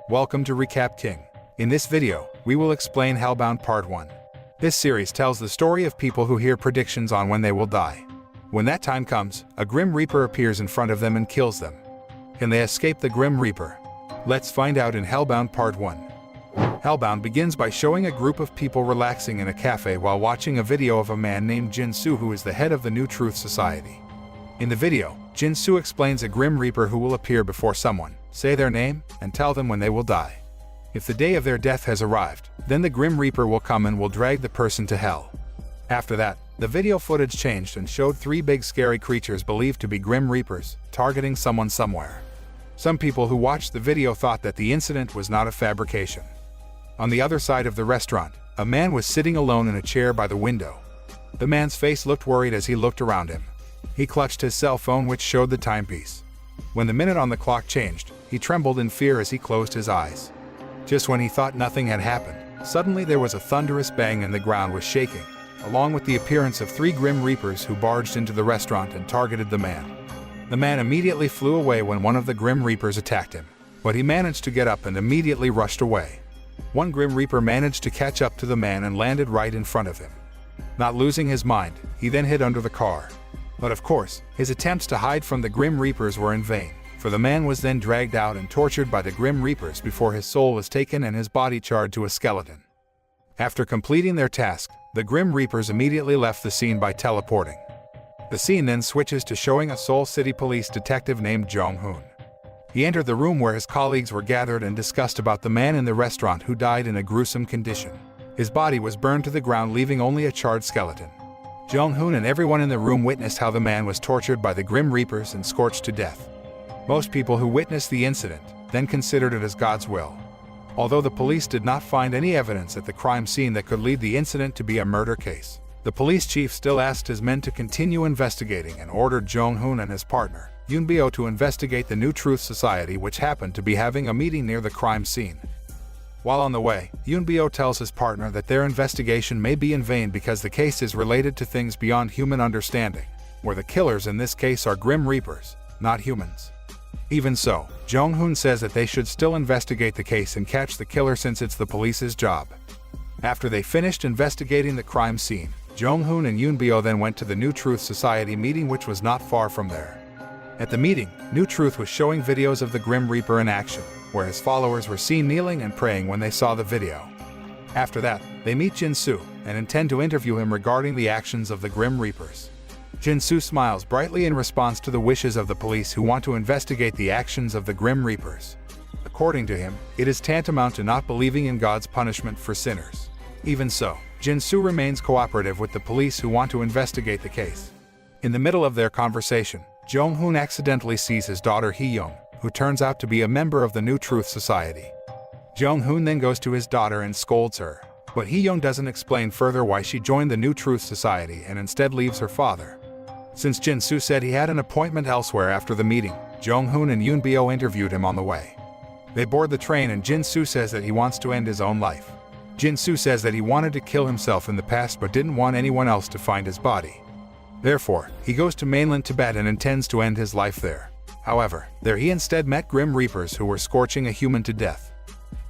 Welcome to Recap King. In this video, we will explain Hellbound Part 1. This series tells the story of people who hear predictions on when they will die. When that time comes, a Grim Reaper appears in front of them and kills them. Can they escape the Grim Reaper? Let's find out in Hellbound Part 1. Hellbound begins by showing a group of people relaxing in a cafe while watching a video of a man named Jin-Soo, who is the head of the New Truth Society. In the video, Jin-Soo explains a Grim Reaper who will appear before someone, say their name, and tell them when they will die. If the day of their death has arrived, then the Grim Reaper will come and will drag the person to hell. After that, the video footage changed and showed 3 big scary creatures believed to be Grim Reapers, targeting someone somewhere. Some people who watched the video thought that the incident was not a fabrication. On the other side of the restaurant, a man was sitting alone in a chair by the window. The man's face looked worried as he looked around him. He clutched his cell phone, which showed the timepiece. When the minute on the clock changed, he trembled in fear as he closed his eyes. Just when he thought nothing had happened, suddenly there was a thunderous bang and the ground was shaking, along with the appearance of 3 Grim Reapers who barged into the restaurant and targeted the man. The man immediately flew away when one of the Grim Reapers attacked him, but he managed to get up and immediately rushed away. One Grim Reaper managed to catch up to the man and landed right in front of him. Not losing his mind, he then hid under the car. But of course, his attempts to hide from the Grim Reapers were in vain, for the man was then dragged out and tortured by the Grim Reapers before his soul was taken and his body charred to a skeleton. After completing their task, the Grim Reapers immediately left the scene by teleporting. The scene then switches to showing a Seoul City police detective named Jong-hoon. He entered the room where his colleagues were gathered and discussed about the man in the restaurant who died in a gruesome condition. His body was burned to the ground, leaving only a charred skeleton. Jong-hoon and everyone in the room witnessed how the man was tortured by the Grim Reapers and scorched to death. Most people who witnessed the incident then considered it as God's will. Although the police did not find any evidence at the crime scene that could lead the incident to be a murder case, the police chief still asked his men to continue investigating and ordered Jong-hoon and his partner, Yoon-bio, to investigate the New Truth Society, which happened to be having a meeting near the crime scene. While on the way, Yoon-bio tells his partner that their investigation may be in vain because the case is related to things beyond human understanding, where the killers in this case are Grim Reapers, not humans. Even so, Jong-hoon says that they should still investigate the case and catch the killer since it's the police's job. After they finished investigating the crime scene, Jong-hoon and Yoon-bio then went to the New Truth Society meeting, which was not far from there. At the meeting, New Truth was showing videos of the Grim Reaper in action, where his followers were seen kneeling and praying when they saw the video. After that, they meet Jin-soo and intend to interview him regarding the actions of the Grim Reapers. Jin-soo smiles brightly in response to the wishes of the police who want to investigate the actions of the Grim Reapers. According to him, it is tantamount to not believing in God's punishment for sinners. Even so, Jin-soo remains cooperative with the police who want to investigate the case. In the middle of their conversation, Jong-hoon accidentally sees his daughter Hee-young, who turns out to be a member of the New Truth Society. Jong-hoon then goes to his daughter and scolds her, but Hee-young doesn't explain further why she joined the New Truth Society and instead leaves her father. Since Jin-soo said he had an appointment elsewhere after the meeting, Jong-hoon and Yoon-bio interviewed him on the way. They board the train and Jin-soo says that he wants to end his own life. Jin-soo says that he wanted to kill himself in the past but didn't want anyone else to find his body. Therefore, he goes to mainland Tibet and intends to end his life there. However, there he instead met Grim Reapers who were scorching a human to death.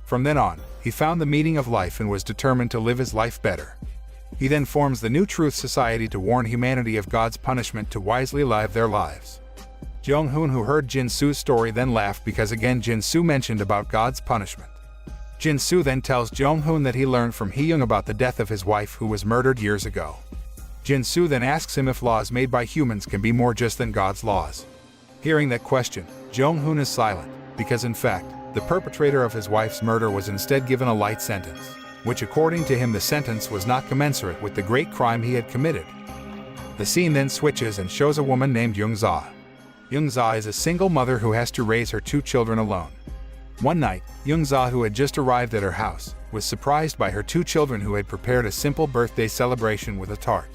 From then on, he found the meaning of life and was determined to live his life better. He then forms the New Truth Society to warn humanity of God's punishment to wisely live their lives. Jong-hoon, who heard Jin-soo's story, then laughed because again Jin-soo mentioned about God's punishment. Jin-soo then tells Jong-hoon that he learned from Hee-young about the death of his wife who was murdered years ago. Jin-soo then asks him if laws made by humans can be more just than God's laws. Hearing that question, Jong-hoon is silent, because in fact, the perpetrator of his wife's murder was instead given a light sentence, which according to him the sentence was not commensurate with the great crime he had committed. The scene then switches and shows a woman named Young-za. Young-za is a single mother who has to raise her 2 children alone. One night, Young-za, who had just arrived at her house, was surprised by her 2 children who had prepared a simple birthday celebration with a tart.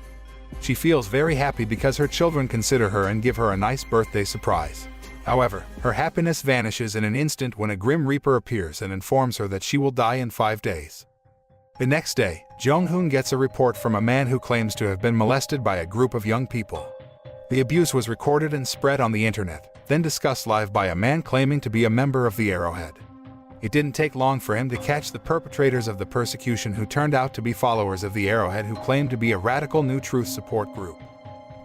She feels very happy because her children consider her and give her a nice birthday surprise. However, her happiness vanishes in an instant when a Grim Reaper appears and informs her that she will die in 5 days. The next day, Jong-hoon gets a report from a man who claims to have been molested by a group of young people. The abuse was recorded and spread on the internet, then discussed live by a man claiming to be a member of the Arrowhead. It didn't take long for him to catch the perpetrators of the persecution, who turned out to be followers of the Arrowhead who claimed to be a radical New Truth support group.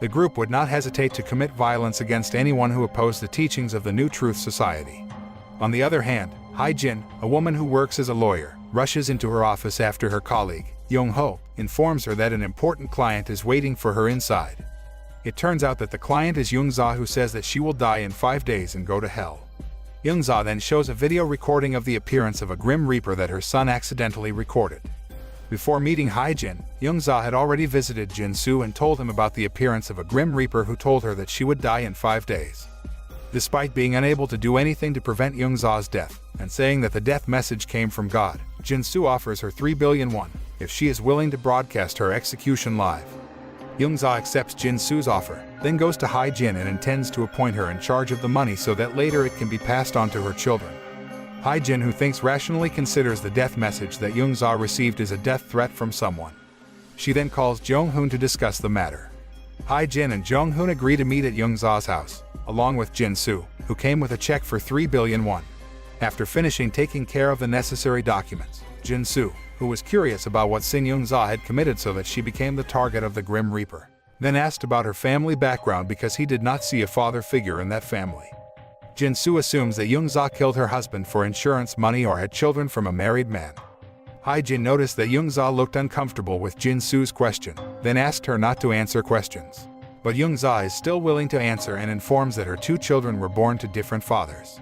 The group would not hesitate to commit violence against anyone who opposed the teachings of the New Truth Society. On the other hand, Hai-jin, a woman who works as a lawyer, rushes into her office after her colleague, Young-ho, informs her that an important client is waiting for her inside. It turns out that the client is Young-za, who says that she will die in 5 days and go to hell. Young-za then shows a video recording of the appearance of a Grim Reaper that her son accidentally recorded. Before meeting Hai-jin, Young-za had already visited Jin-soo and told him about the appearance of a Grim Reaper who told her that she would die in 5 days. Despite being unable to do anything to prevent Young-za's death, and saying that the death message came from God, Jin-soo offers her 3 billion won if she is willing to broadcast her execution live. Young-za accepts Jin-soo's offer, then goes to Hai-jin and intends to appoint her in charge of the money so that later it can be passed on to her children. Hai-jin, who thinks rationally, considers the death message that Young-za received as a death threat from someone. She then calls Jong-hoon to discuss the matter. Hai-jin and Jong-hoon agree to meet at Young-za's house, along with Jin-soo, who came with a check for 3 billion won. After finishing taking care of the necessary documents, Jin-soo, who was curious about what sin Young-za had committed so that she became the target of the Grim Reaper, then asked about her family background because he did not see a father figure in that family. Jin-soo assumes that Young-za killed her husband for insurance money or had children from a married man. Hai-jin noticed that Young-za looked uncomfortable with Jin-soo's question, then asked her not to answer questions. But Young-za is still willing to answer and informs that her 2 children were born to different fathers.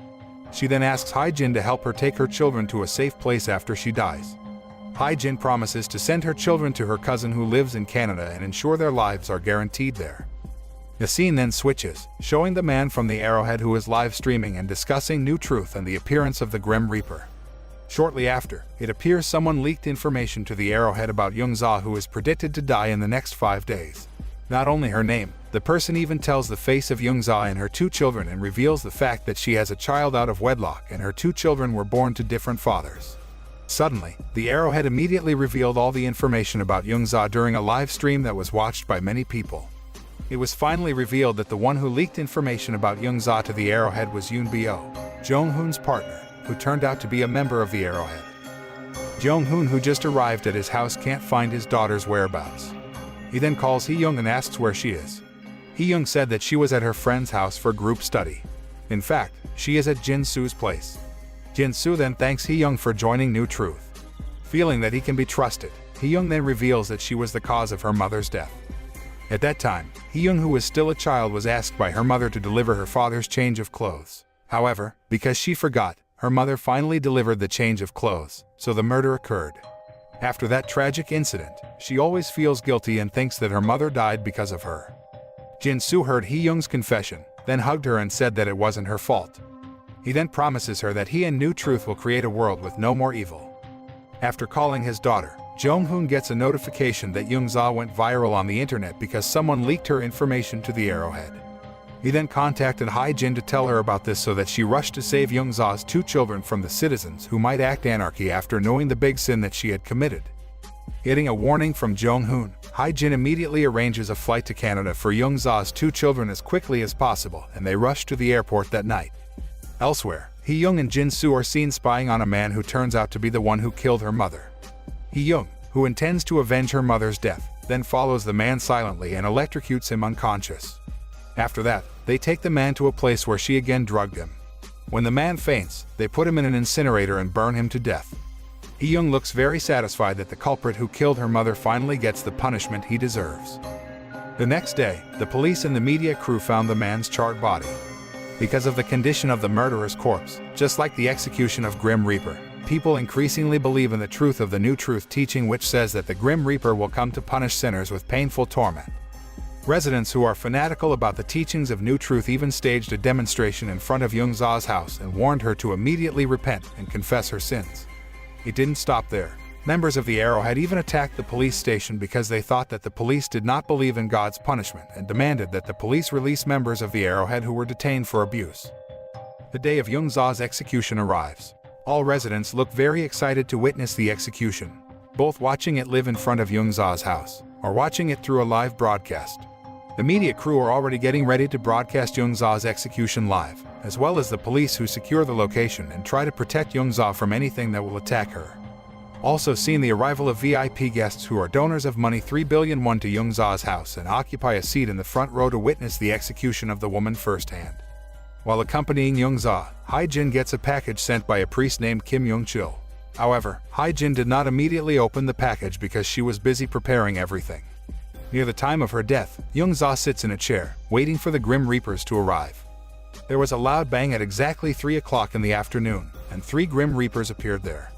She then asks Hai-jin to help her take her children to a safe place after she dies. Hai-jin promises to send her children to her cousin who lives in Canada and ensure their lives are guaranteed there. The scene then switches, showing the man from the Arrowhead who is live streaming and discussing New Truth and the appearance of the Grim Reaper. Shortly after, it appears someone leaked information to the Arrowhead about Young-za, who is predicted to die in the next 5 days. Not only her name, the person even tells the face of Young-za and her 2 children and reveals the fact that she has a child out of wedlock and her 2 children were born to different fathers. Suddenly, the Arrowhead immediately revealed all the information about Young-za during a live stream that was watched by many people. It was finally revealed that the one who leaked information about Young-za to the Arrowhead was Yoon-bio, Jong-hoon's partner, who turned out to be a member of the Arrowhead. Jong-hoon, who just arrived at his house, can't find his daughter's whereabouts. He then calls Hee-young and asks where she is. Hee-young said that she was at her friend's house for group study. In fact, she is at Jin-soo's place. Jin-soo then thanks Hee-young for joining New Truth. Feeling that he can be trusted, Hee-young then reveals that she was the cause of her mother's death. At that time, Hee-young, who was still a child, was asked by her mother to deliver her father's change of clothes. However, because she forgot, her mother finally delivered the change of clothes, so the murder occurred. After that tragic incident, she always feels guilty and thinks that her mother died because of her. Jin-soo heard Hee-young's confession, then hugged her and said that it wasn't her fault. He then promises her that he and New Truth will create a world with no more evil. After calling his daughter, Jong-hoon gets a notification that Young-za went viral on the internet because someone leaked her information to the Arrowhead. He then contacted Hai-jin to tell her about this so that she rushed to save Young-za's 2 children from the citizens who might act anarchy after knowing the big sin that she had committed. Getting a warning from Jong-hoon, Hai-jin immediately arranges a flight to Canada for Young-za's 2 children as quickly as possible, and they rush to the airport that night. Elsewhere, Hee-young and Jin-soo are seen spying on a man who turns out to be the one who killed her mother. Hee-young, who intends to avenge her mother's death, then follows the man silently and electrocutes him unconscious. After that, they take the man to a place where she again drugged him. When the man faints, they put him in an incinerator and burn him to death. Hee-young looks very satisfied that the culprit who killed her mother finally gets the punishment he deserves. The next day, the police and the media crew found the man's charred body. Because of the condition of the murderer's corpse, just like the execution of Grim Reaper, people increasingly believe in the truth of the New Truth teaching, which says that the Grim Reaper will come to punish sinners with painful torment. Residents who are fanatical about the teachings of New Truth even staged a demonstration in front of Young-za's house and warned her to immediately repent and confess her sins. It didn't stop there. Members of the Arrowhead even attacked the police station because they thought that the police did not believe in God's punishment and demanded that the police release members of the Arrowhead who were detained for abuse. The day of Young-za's execution arrives. All residents look very excited to witness the execution, both watching it live in front of Young-za's house or watching it through a live broadcast. The media crew are already getting ready to broadcast Young-za's execution live, as well as the police who secure the location and try to protect Young-za from anything that will attack her. Also seen the arrival of VIP guests who are donors of money 3 billion won to Young-za's house and occupy a seat in the front row to witness the execution of the woman firsthand. While accompanying Young-za, Hae-jin gets a package sent by a priest named Kim Young-chul. However, Hae-jin did not immediately open the package because she was busy preparing everything. Near the time of her death, Young-za sits in a chair, waiting for the Grim Reapers to arrive. There was a loud bang at exactly 3 o'clock in the afternoon, and 3 Grim Reapers appeared there.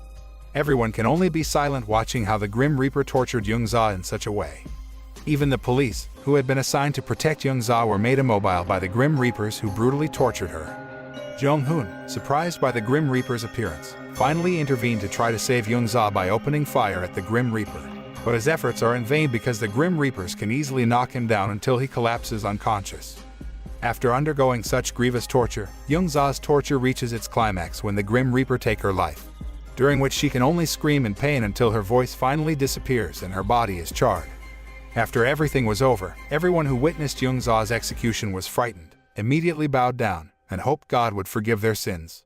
Everyone can only be silent watching how the Grim Reaper tortured Young-za in such a way. Even the police, who had been assigned to protect Young-za, were made immobile by the Grim Reapers who brutally tortured her. Jong-hoon, surprised by the Grim Reaper's appearance, finally intervened to try to save Young-za by opening fire at the Grim Reaper. But his efforts are in vain because the Grim Reapers can easily knock him down until he collapses unconscious. After undergoing such grievous torture, Young-za's torture reaches its climax when the Grim Reaper take her life, during which she can only scream in pain until her voice finally disappears and her body is charred. After everything was over, everyone who witnessed Young-za's execution was frightened, immediately bowed down, and hoped God would forgive their sins.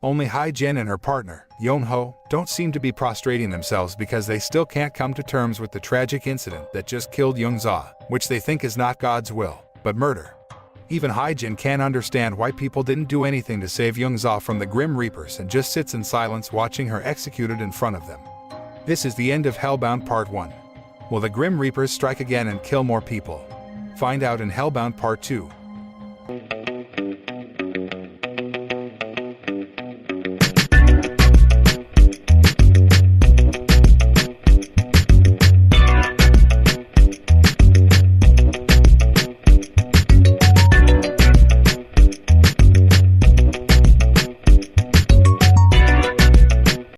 Only Hae-jin and her partner, Yeon-ho, don't seem to be prostrating themselves because they still can't come to terms with the tragic incident that just killed Young-za, which they think is not God's will, but murder. Even Hae-jin can't understand why people didn't do anything to save Young-za from the Grim Reapers and just sits in silence watching her executed in front of them. This is the end of Hellbound Part 1. Will the Grim Reapers strike again and kill more people? Find out in Hellbound Part 2.